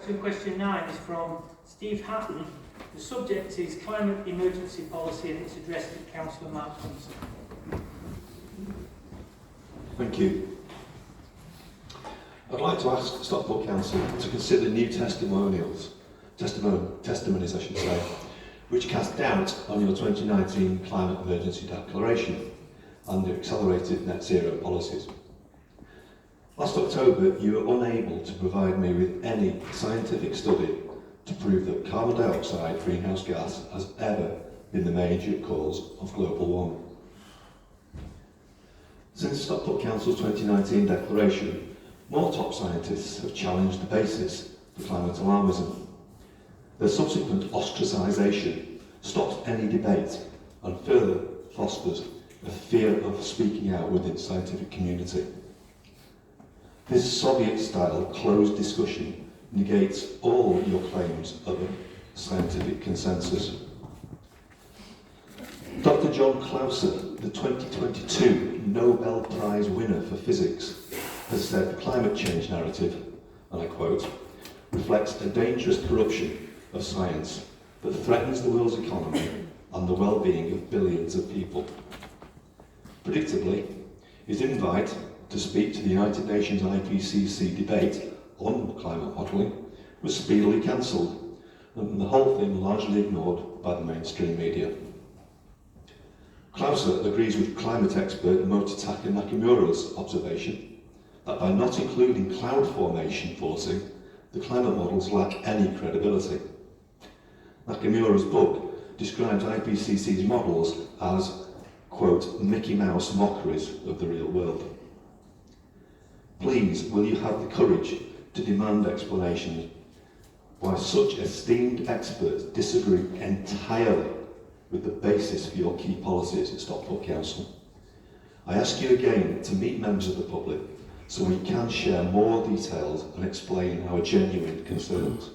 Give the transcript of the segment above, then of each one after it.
So question 9 is from Steve Hatton. The subject is climate emergency policy and it's addressed to Councillor Mark Thompson. Thank you. I'd like to ask Stockport Council to consider new testimonies, I should say, which cast doubt on your 2019 climate emergency declaration and the accelerated net zero policies. Last October, you were unable to provide me with any scientific study to prove that carbon dioxide greenhouse gas has ever been the major cause of global warming. Since Stockport Council's 2019 declaration, more top scientists have challenged the basis for climate alarmism. Their subsequent ostracisation stops any debate and further fosters a fear of speaking out within the scientific community. This Soviet-style closed discussion negates all your claims of a scientific consensus. Dr. John Clauser, the 2022 Nobel Prize winner for physics, has said the climate change narrative, and I quote, reflects a dangerous corruption of science that threatens the world's economy and the well-being of billions of people. Predictably, his invite to speak to the United Nations IPCC debate on climate modelling was speedily cancelled, and the whole thing largely ignored by the mainstream media. Clauser agrees with climate expert Mototaka Nakamura's observation that by not including cloud formation forcing, the climate models lack any credibility. Nakamura's book describes IPCC's models as, quote, Mickey Mouse mockeries of the real world. Please, will you have the courage to demand explanations why such esteemed experts disagree entirely with the basis for your key policies at Stockport Council? I ask you again to meet members of the public so we can share more details and explain our genuine concerns.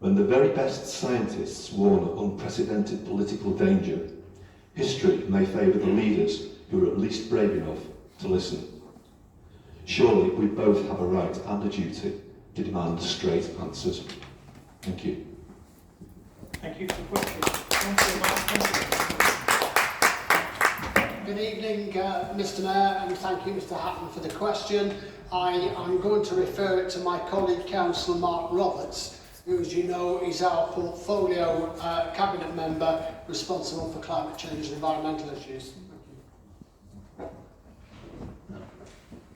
When the very best scientists warn of unprecedented political danger, history may favour the leaders who are at least brave enough to listen. Surely we both have a right and a duty to demand straight answers. Thank you. Thank you for the question. Councillor Mark Thompson. Good evening, Mr Mayor, and thank you, Mr Hatton, for the question. I'm going to refer it to my colleague, Councillor Mark Roberts, who, as you know, is our portfolio cabinet member responsible for climate change and environmental issues.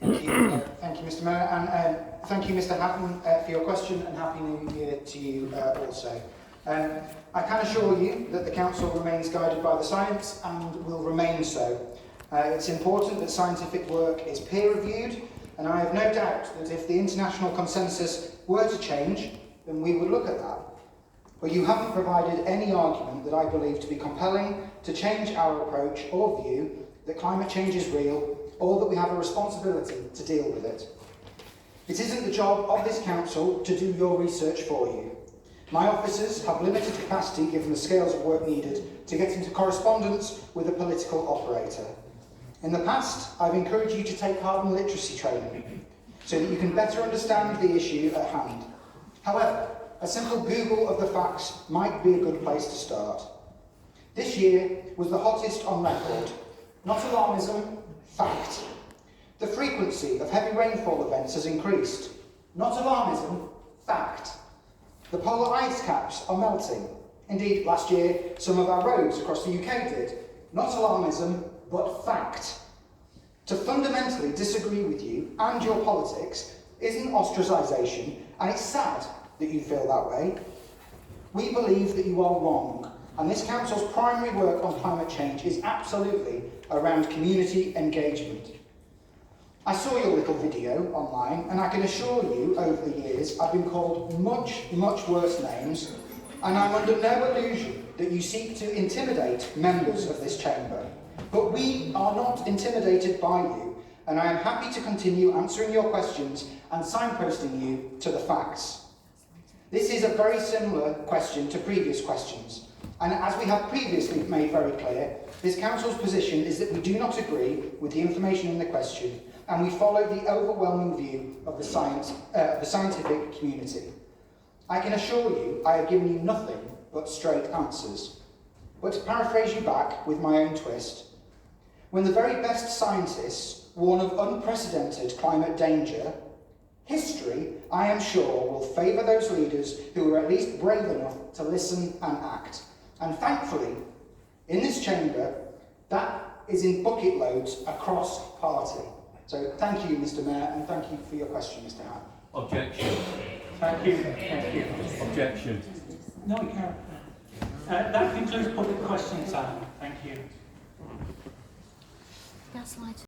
Thank you, Mr Mayor, and thank you, Mr Hatton, for your question, and Happy New Year to you also. I can assure you that the Council remains guided by the science and will remain so. It's important that scientific work is peer-reviewed, and I have no doubt that if the international consensus were to change, then we would look at that. But you haven't provided any argument that I believe to be compelling to change our approach or view that climate change is real, or that we have a responsibility to deal with it. It isn't the job of this Council to do your research for you. My officers have limited capacity given the scales of work needed to get into correspondence with a political operator. In the past, I've encouraged you to take carbon literacy training so that you can better understand the issue at hand. However, a simple Google of the facts might be a good place to start. This year was the hottest on record. Not alarmism, fact. The frequency of heavy rainfall events has increased. Not alarmism, fact. The polar ice caps are melting. Indeed, last year, some of our roads across the UK did. Not alarmism, but fact. To fundamentally disagree with you and your politics isn't ostracisation, and it's sad that you feel that way. We believe that you are wrong, and this Council's primary work on climate change is absolutely around community engagement. I saw your little video online, and I can assure you, over the years, I've been called much, much worse names, and I'm under no illusion that you seek to intimidate members of this chamber. But we are not intimidated by you, and I am happy to continue answering your questions and signposting you to the facts. This is a very similar question to previous questions, and as we have previously made very clear, this Council's position is that we do not agree with the information in the question, and we follow the overwhelming view of the scientific community. I can assure you I have given you nothing but straight answers. But to paraphrase you back with my own twist, when the very best scientists warn of unprecedented climate danger, history, I am sure, will favour those leaders who are at least brave enough to listen and act. And thankfully, in this chamber, that is in bucket loads across party. So thank you, Mr. Mayor, and thank you for your question, Mr. Hatton. Objection. Thank you. Thank you. Objection. No, you can't. That concludes public question time. Thank you. Gaslight.